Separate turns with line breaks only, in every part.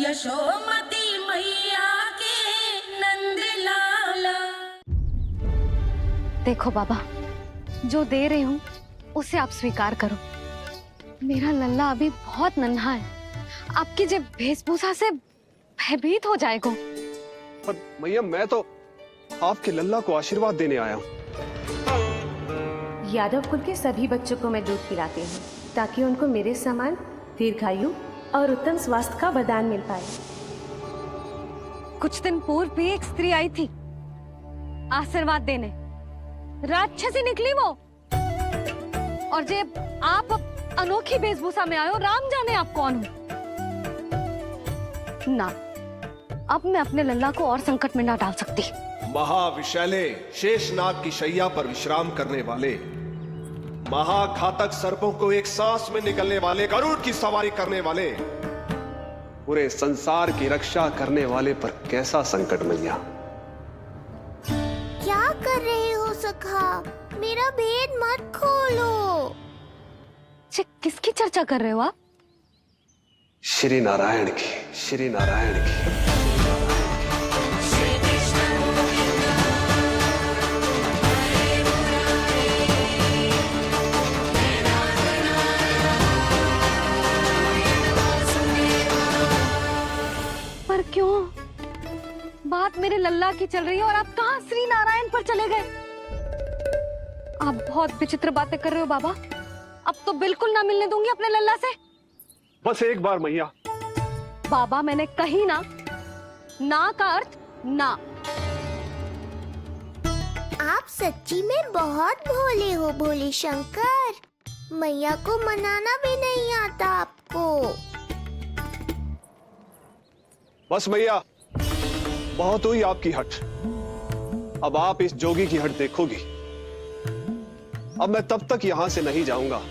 यशोमती मैया के नंद लाला।
देखो बाबा, जो दे रही हूँ उसे आप स्वीकार करो। मेरा लल्ला अभी बहुत नन्हा है, आपकी जे वेशभूषा से भयभीत हो जाएगा।
पर मैया, मैं तो आपके लल्ला को आशीर्वाद देने आया हूँ।
यादव कुल के सभी बच्चों को मैं दूध पिलाती हूँ ताकि उनको मेरे समान दीर्घायु और उत्तम स्वास्थ्य का वरदान मिल पाए।
कुछ दिन पूर्व भी एक स्त्री आई थी आशीर्वाद देने, राक्षसी निकली वो। और जब आप अनोखी वेशभूषा में आए हो, राम जाने आप कौन हो। ना, अब मैं अपने लल्ला को और संकट में ना डाल सकती।
महाविशैले शेषनाग की शैया पर विश्राम करने वाले, महाघातक सर्पों को एक सांस में निकलने वाले, गरुड़ की सवारी करने वाले,
पूरे संसार की रक्षा करने वाले पर कैसा संकट मैया।
क्या कर रहे हो सखा? मेरा भेद मत खोलो।
किसकी चर्चा कर रहे हो आप?
श्री नारायण की, श्री नारायण की।
पर क्यों? बात मेरे लल्ला की चल रही है और आप कहाँ श्री नारायण पर चले गए? आप बहुत विचित्र बातें कर रहे हो बाबा। अब तो बिल्कुल ना मिलने दूंगी अपने लल्ला से।
बस एक बार मैया।
बाबा, मैंने कही ना, ना का अर्थ ना।
आप सच्ची में बहुत भोले हो भोले शंकर। मैया को मनाना भी नहीं आता आपको।
बस मैया, बहुत हुई आपकी हट। अब आप इस जोगी की हट देखोगी। अब मैं तब तक यहां से नहीं जाऊंगा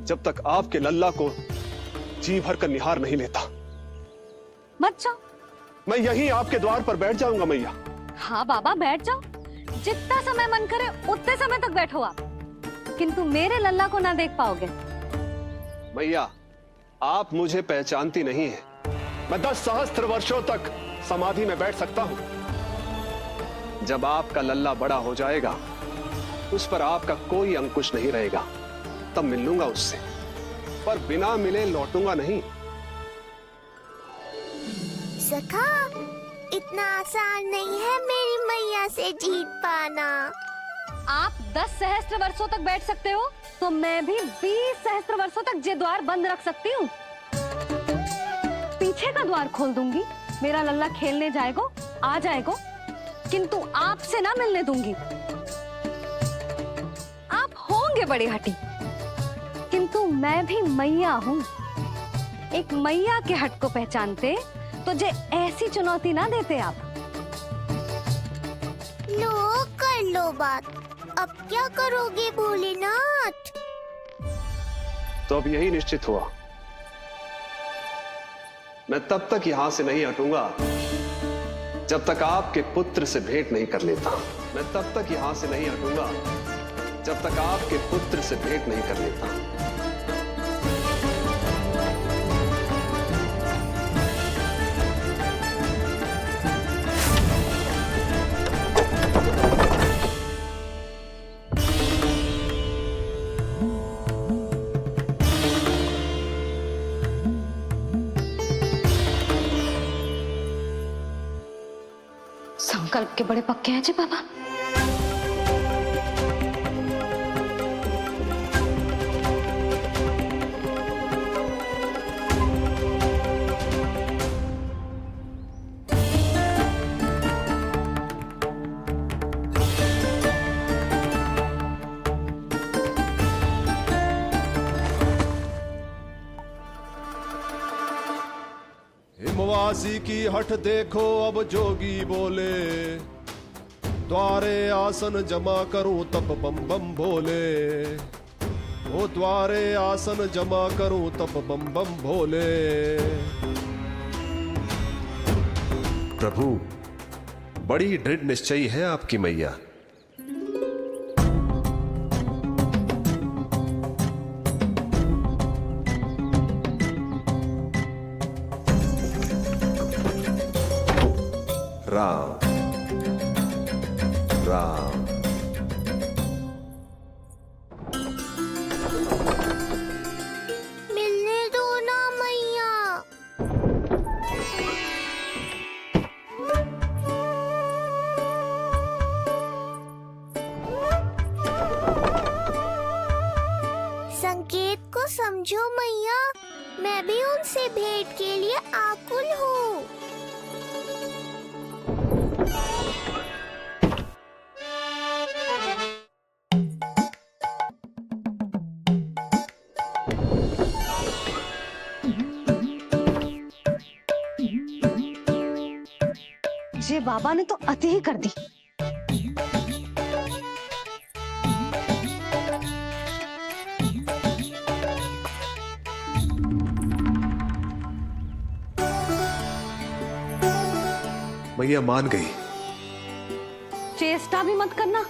जब तक आपके लल्ला को जी भर कर निहार नहीं लेता।
मत जाओ।
मैं यहीं आपके द्वार पर बैठ जाऊंगा मैया।
हाँ बाबा, बैठ जाओ। जितना समय मन करे उतने समय तक बैठो आप, किंतु मेरे लल्ला को ना देख पाओगे।
मैया, आप मुझे पहचानती नहीं है। मैं 10 सहस्त्र वर्षों तक समाधि में बैठ सकता हूं। जब आपका लल्ला बड़ा हो जाएगा, उस पर आपका कोई अंकुश नहीं रहेगा, तब मिल लूंगा उससे। पर बिना मिले लौटूंगा नहीं।
सखा, इतना आसान नहीं है मेरी मैया से जीत पाना।
आप 10 सहस्त्र वर्षों तक बैठ सकते हो, तो मैं भी 20 सहस्त्र वर्षों तक ये द्वार बंद रख सकती हूँ। पीछे का द्वार खोल दूंगी, मेरा लल्ला खेलने जाएगा, आ जाएगा, किंतु आपसे ना मिलने दूंगी। आप होंगे बड़ी हठी, किंतु मैं भी मैया हूँ। एक मैया के हट को पहचानते तो जे ऐसी चुनौती ना देते आप।
लो, कर लो बात। अब क्या करोगे भोलेनाथ?
तो अब यही निश्चित हुआ। मैं तब तक यहां से नहीं हटूंगा जब तक आपके पुत्र से भेंट नहीं कर लेता। मैं तब तक यहां से नहीं हटूंगा जब तक आपके पुत्र से भेंट नहीं कर लेता।
संकल्प के बड़े पक्के हैं जी बाबा।
हिमवासी की हठ देखो अब जोगी बोले, द्वारे आसन जमा करूं तब बम बम भोले। ओ द्वारे आसन जमा करूं तब बम बम भोले। प्रभु, बड़ी दृढ़ निश्चयी है आपकी मैया।
राम राम।
मिलने दो ना मैया। संकेत को समझो मैया, मैं भी उनसे भेंट के लिए आकुल हूँ।
ये बाबा ने तो अति ही कर दी।
मैया मान गई।
चेष्टा भी मत करना।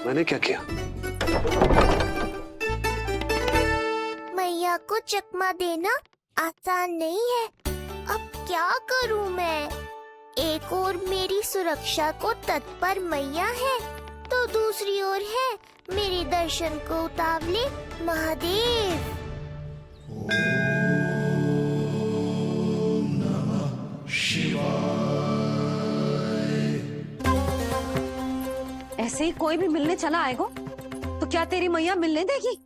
मैंने क्या किया?
मैया को चकमा देना आसान नहीं है। अब क्या करूं मैं? एक ओर मेरी सुरक्षा को तत्पर मैया है, तो दूसरी ओर है मेरे दर्शन को उतावले महादेव।
ऐसे ही कोई भी मिलने चला आएगा तो क्या तेरी मैया मिलने देगी?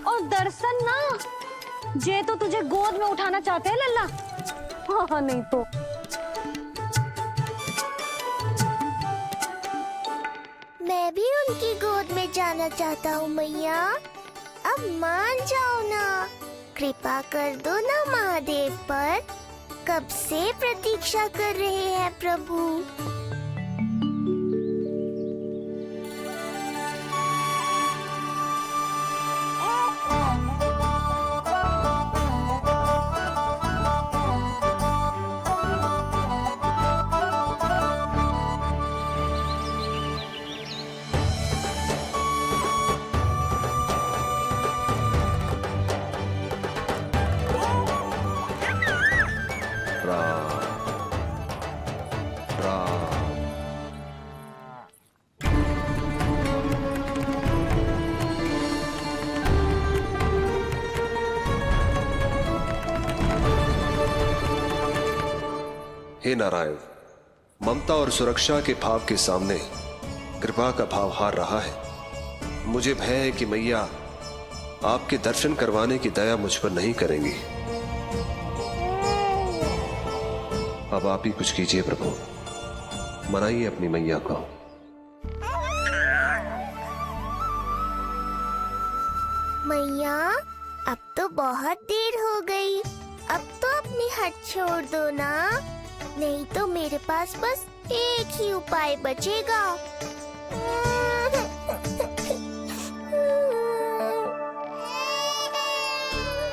और दर्शन ना, जे तो तुझे गोद में उठाना चाहते हैं लल्ला। हाँ नहीं तो
मैं भी उनकी गोद में जाना चाहता हूँ मैया। अब मान जाओ ना, कृपा कर दो ना महादेव पर। कब से प्रतीक्षा कर रहे हैं प्रभु।
हे नारायण, ममता और सुरक्षा के भाव के सामने कृपा का भाव हार रहा है। मुझे भय है कि मैया आपके दर्शन करवाने की दया मुझ पर नहीं करेंगी। अब आप ही कुछ कीजिए प्रभु, मनाइए अपनी मैया को।
मैया, अब तो बहुत देर हो गई। अब तो अपनी हट छोड़ दो ना, नहीं तो मेरे पास बस एक ही उपाय बचेगा।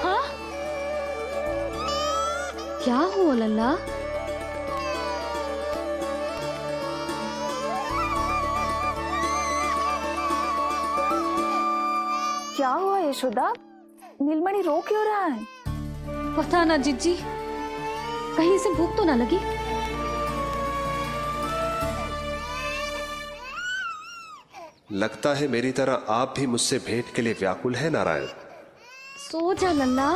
हाँ? क्या हुआ लल्ला?
क्या हुआ यशोदा? नीलमणि रो क्यों रहा है?
पता ना जीजी, कहीं से भूख तो ना लगी?
लगता है मेरी तरह आप भी मुझसे भेंट के लिए व्याकुल है नारायण।
सो जा लल्ला,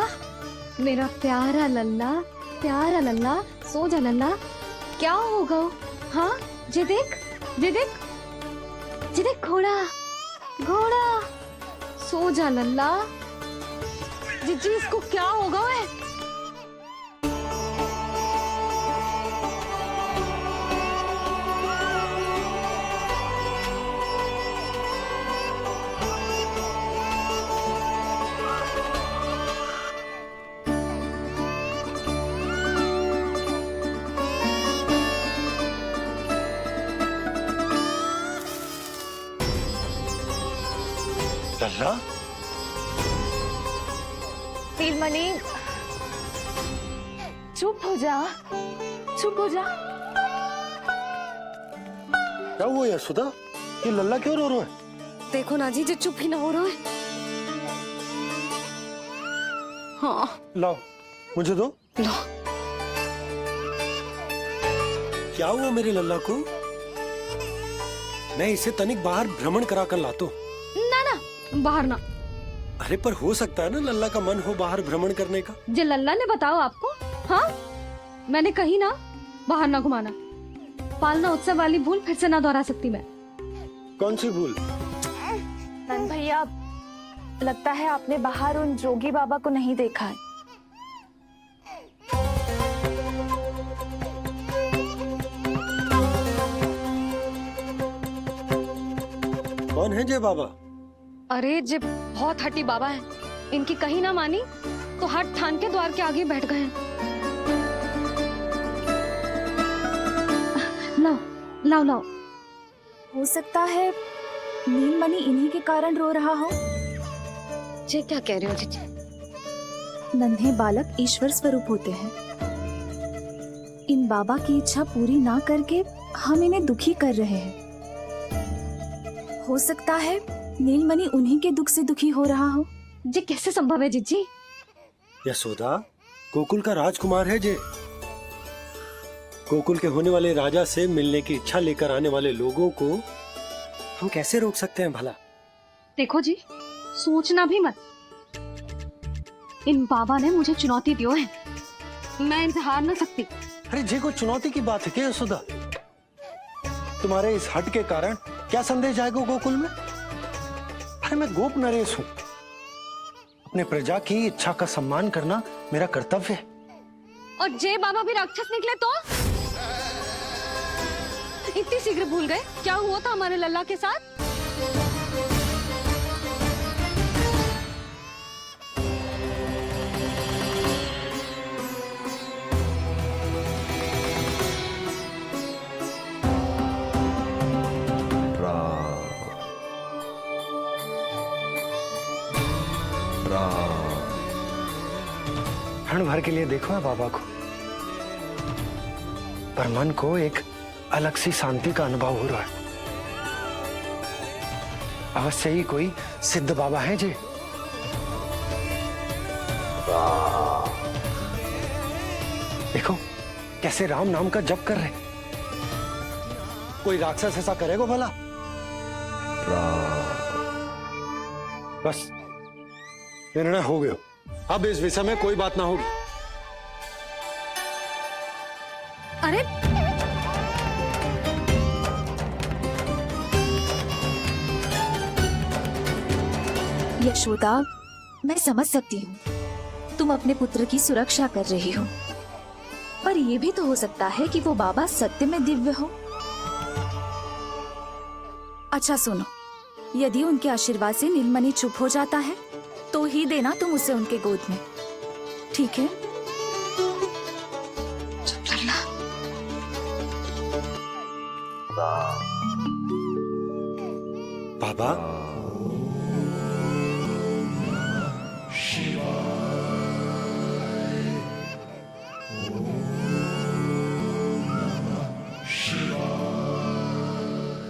मेरा प्यारा लल्ला, प्यारा लल्ला, सो जा लल्ला। क्या होगा? हाँ, जे देख, जे देख, जे देख, घोड़ा, घोड़ा। सो जा लल्ला। जीजी, इसको क्या होगा? है
लल्ला,
नीलमणि, चुप हो जा, चुप हो जा।
क्या हुआ यशोदा? ये लल्ला क्यों रो रहा है?
देखो ना जी, जे चुप ही ना हो रहा है। हाँ,
लाओ, मुझे दो।
लो।
क्या हुआ मेरे लल्ला को? मैं इसे तनिक बाहर भ्रमण करा कर लाता हूँ।
ना ना, बाहर ना।
अरे पर हो सकता है ना लल्ला का मन हो बाहर भ्रमण करने का।
जे लल्ला ने बताओ आपको? हाँ, मैंने कही ना बाहर ना घुमाना। पालना उत्सव वाली भूल फिर से ना दोहरा सकती मैं।
कौन सी भूल?
नंद भैया, लगता है आपने बाहर उन जोगी बाबा को नहीं देखा है।
कौन है जय बाबा?
अरे जे बहुत हट्टी बाबा है, इनकी कही ना मानी तो हट ठान के द्वार के आगे बैठ गए हैं। लाओ लाओ लाओ।
हो सकता है नीलमणि इन्हीं के कारण रो रहा हो।
जे क्या कह रहे हो जीजी?
नन्हे बालक ईश्वर स्वरूप होते हैं। इन बाबा की इच्छा पूरी ना करके हम इन्हें दुखी कर रहे हैं। हो सकता है नीलमणि उन्हीं के दुख से दुखी हो रहा हो।
जे कैसे संभव है जीजी?
यशोदा, गोकुल का राजकुमार है जे। गोकुल के होने वाले राजा से मिलने की इच्छा लेकर आने वाले लोगों को हम कैसे रोक सकते हैं भला?
देखो जी, सोचना भी मत। इन बाबा ने मुझे चुनौती दियो है, मैं इनसे हार ना सकती।
अरे जे को चुनौती की बात है क्या यशोदा? तुम्हारे इस हट के कारण क्या संदेश जाएगा गोकुल में? अरे मैं गोप नरेश हूं। अपने प्रजा की इच्छा का सम्मान करना मेरा कर्तव्य है।
और जे बाबा भी राक्षस निकले तो? इतनी शीघ्र भूल गए क्या हुआ था हमारे लल्ला के साथ?
क्षण भर के लिए देखो है बाबा को, पर मन को एक अलग सी शांति का अनुभव हो रहा है। अवश्य ही कोई सिद्ध बाबा हैं जी। देखो कैसे राम नाम का जप कर रहे। कोई राक्षस ऐसा करेगा भला? बस निर्णय हो गया, अब इस विषय में कोई बात ना होगी।
अरे
यशोदा, मैं समझ सकती हूँ तुम अपने पुत्र की सुरक्षा कर रही हो, पर यह भी तो हो सकता है कि वो बाबा सत्य में दिव्य हो। अच्छा सुनो, यदि उनके आशीर्वाद से नीलमणि चुप हो जाता है तो ही देना तुम उसे उनके गोद में, ठीक है?
चुप लल्ला।
बाबा,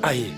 आइए।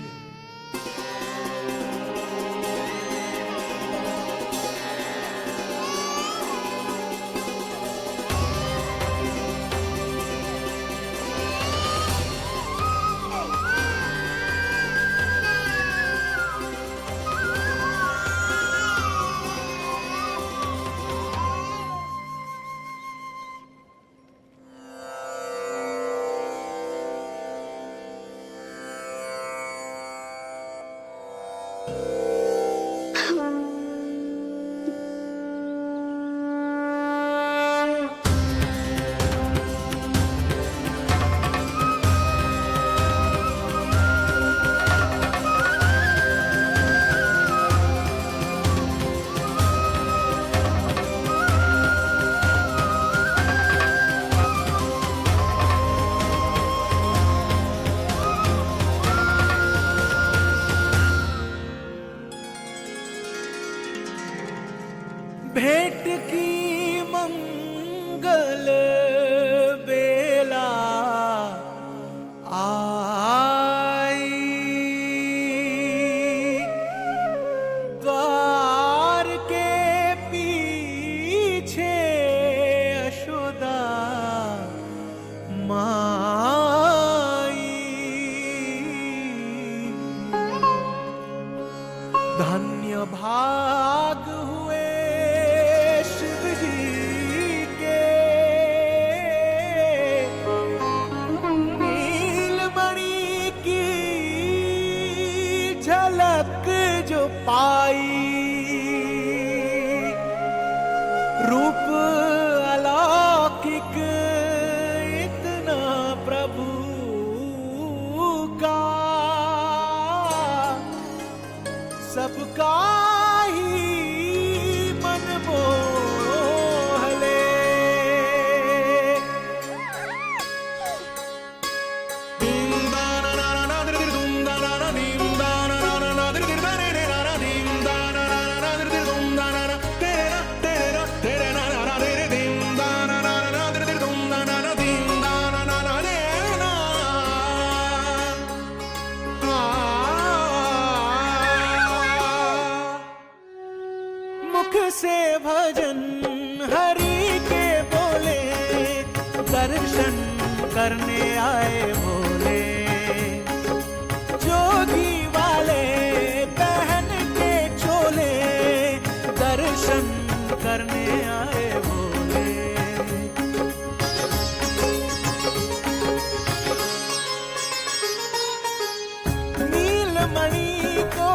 भेंट की मंगल बेला आई, द्वार के पीछे यशोदा माँ धन्य भाग हुए शिव जी के, नीलमणि की झलक जो पाई, रूप अलौकिक इतना प्रभु का, सबका ही मन मोह ले। मुख से भजन हरि के बोले, दर्शन करने आए भोले, जोगी वाले पहन के चोले, दर्शन करने आए भोले। नीलमणि को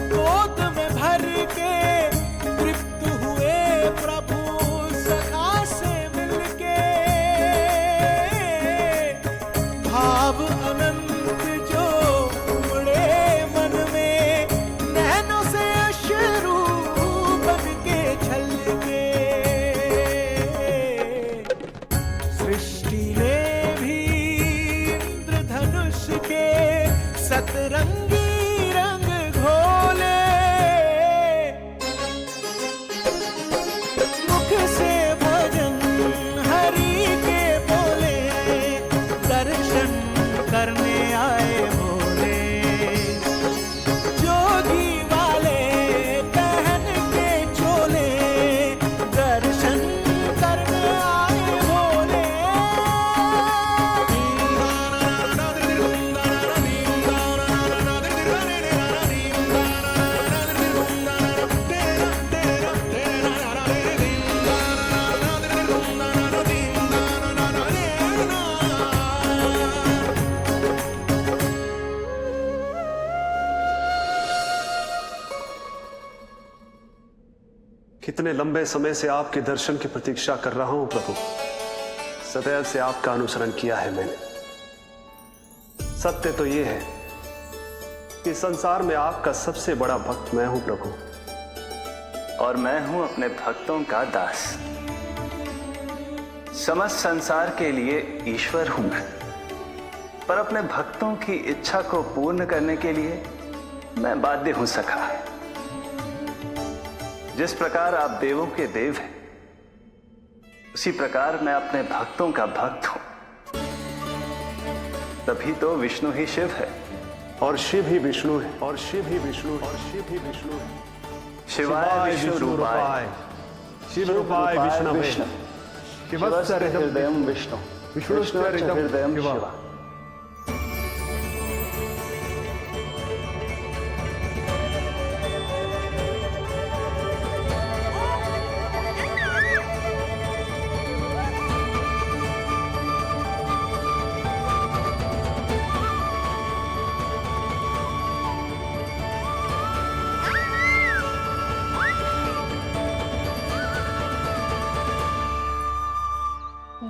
गोद में भर के तृप्त हुए प्रभु सखा से मिलके, भाव अनंत जो उमड़े मन में, नैनों से अश्रु बन के छलके, सृष्टि ने भी इंद्रधनुष के सतरंगी रंग घोले, मुख से भजन हरि के बोले, दर्शन करने आए भोले, जोगी वाले पहन के चोले, दर्शन करने आए भोले।
कितने लंबे समय से आपके दर्शन की प्रतीक्षा कर रहा हूं प्रभु। सदैव से आपका अनुसरण किया है मैंने। सत्य तो यह है कि संसार में आपका सबसे बड़ा भक्त मैं हूं प्रभु,
और मैं हूं अपने भक्तों का दास। समस्त संसार के लिए ईश्वर हूं मैं, पर अपने भक्तों की इच्छा को पूर्ण करने के लिए मैं बाध्य हूं सखा। जिस प्रकार आप देवों के देव हैं, उसी प्रकार मैं अपने भक्तों का भक्त हूं। तभी तो विष्णु ही शिव है,
और शिव ही विष्णु है, और शिव ही विष्णु है, और शिव ही विष्णु है।
शिवाय विष्णु रूपाय,
शिव रूपाय विष्णवे, शिवस्य हृदयं
विष्णु,
विष्णुस्य
हृदयं
शिवा।
शिवा।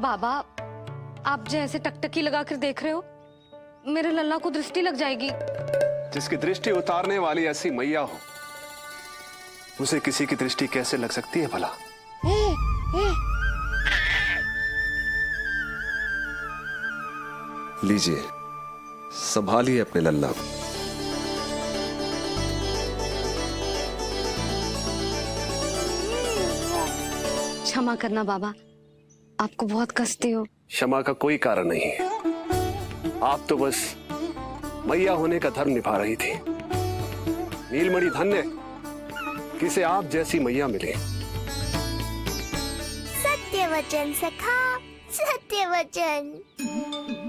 बाबा, आप जैसे टकटकी लगाकर देख रहे हो, मेरे लल्ला को दृष्टि लग जाएगी।
जिसकी दृष्टि उतारने वाली ऐसी मैया हो, उसे किसी की दृष्टि कैसे लग सकती है भला? लीजिए, संभालिए अपने लल्ला को।
क्षमा करना बाबा, आपको बहुत कष्ट हो।
क्षमा का कोई कारण नहीं है। आप तो बस मैया होने का धर्म निभा रही थी। नीलमणि धन्य किसे आप जैसी मैया मिले।
सत्य वचन सखा, सत्य वचन।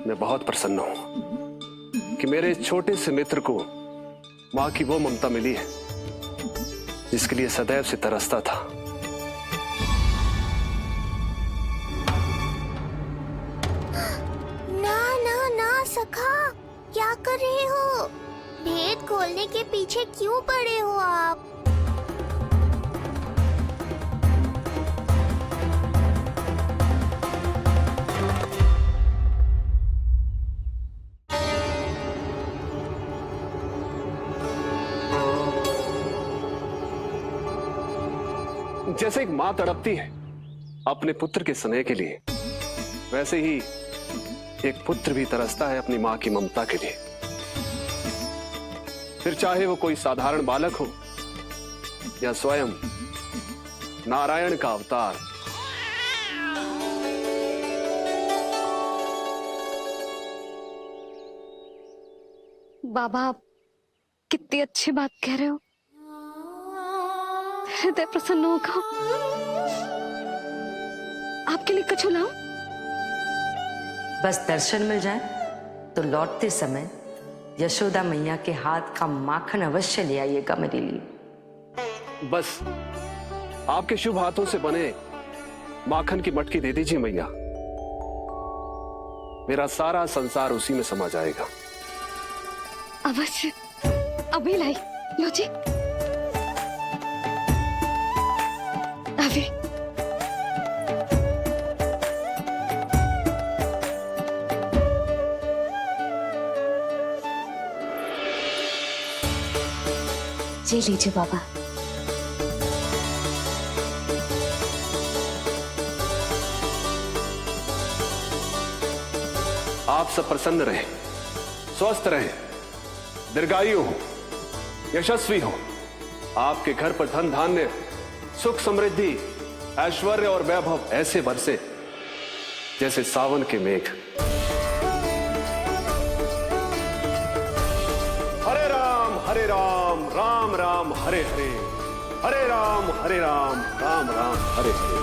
मैं बहुत प्रसन्न हूं कि मेरे इस छोटे से मित्र को मां की वो ममता मिली है जिसके लिए सदैव से तरसता था।
ना ना ना सखा, क्या कर रहे हो? भेद खोलने के पीछे क्यों पड़े हो आप?
जैसे एक मां तड़पती है अपने पुत्र के स्नेह के लिए, वैसे ही एक पुत्र भी तरसता है अपनी मां की ममता के लिए। फिर चाहे वो कोई साधारण बालक हो या स्वयं नारायण का अवतार।
बाबा, आप कितनी अच्छी बात कह रहे हो। हृदय प्रसन्न होगा। आपके लिए कुछ लाऊं?
बस दर्शन मिल जाए तो लौटते समय यशोदा मैया के हाथ का माखन अवश्य ले आइएगा मेरे लिए।
बस आपके शुभ हाथों से बने माखन की मटकी दे दीजिए मैया, मेरा सारा संसार उसी में समा जाएगा।
अवश्य, अभी लाई। लो जी, अभी।
जी लीजिए बाबा।
आप सब प्रसन्न रहें, स्वस्थ रहें, दीर्घायु हो, यशस्वी हो। आपके घर पर धन धान्य, सुख समृद्धि, ऐश्वर्य और वैभव ऐसे बरसे जैसे सावन के मेघ। हरे राम राम राम हरे हरे, हरे राम राम राम हरे हरे।